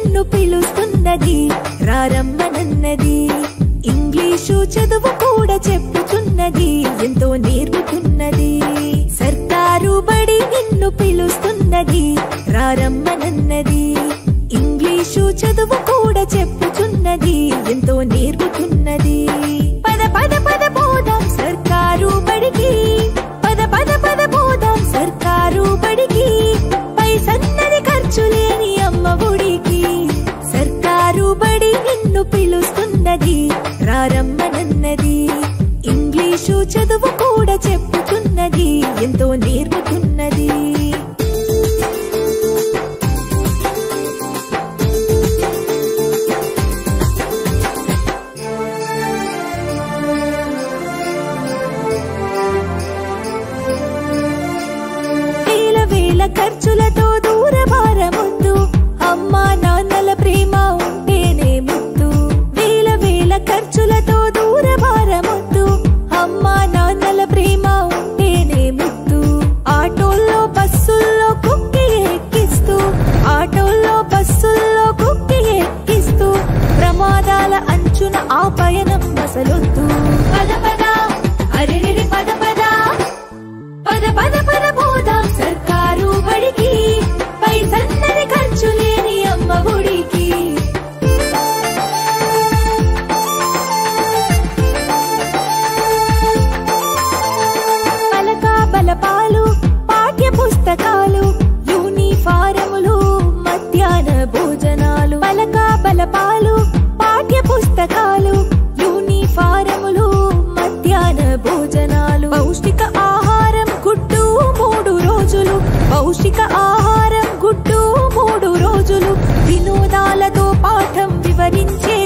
నిన్ను పిలుస్తున్నది రారమ్మనన్నది ఇంగ్లీషు చదువు కూడా చెప్పుతున్నది ఎంతో నేర్పుతున్నది సర్కారు బడి నిన్ను పిలుస్తున్నది రారమ్మనన్నది ఇంగ్లీషు చదువు కూడా చెప్పుతున్నది ఎంతో నేర్పుతున్నది పద పద పద పోదాం సర్కారు బడికి పద పద పద పోదాం సర్కారు బడికి పైసన్నది ఖర్చు లేని అమ్మ ఒడికి సర్కారు బడి నిన్ను పిలుస్తున్నది రారమ్మనన్నది ఇంగ్లీషు చదువు కూడా చెప్పుతున్నది ఎంతో నేర్పుతున్నది ఖర్చులతో దూరభారమొద్దు అమ్మా నాన్నల ప్రేమ ఉంటేనే ముద్దు వేల వేల ఖర్చులతో దూరభారమొద్దు అమ్మా నాన్నల ప్రేమ ఉంటేనే ముద్దు ఆటోల్లో బస్సుల్లో కుక్కి ఎక్కిస్తూ ఆటోల్లో బస్సుల్లో కుక్కి ఎక్కిస్తూ ప్రమాదాల అంచున ఆ పయనం అసలొద్దు పద పద అరెరెరి పద పద పద పద పద పోదాం సర్కారు బడికి పైసన్నది ఖర్చు లేని అమ్మ ఒడికి పలకా బలపాలు పాఠ్య పుస్తకాలు యూనిఫారములు మధ్యాహ్న భోజనాలు పలకా బలపాలు పాఠ్య పుస్తకాలు యూనిఫారములు మధ్యాహ్న భోజనాలు పౌష్టిక ఆహారం గుడ్డు 3 రోజులు పౌష్టిక ఆహారం గుడ్డు 3 రోజులు వినోదాలతో పాఠం వివరించే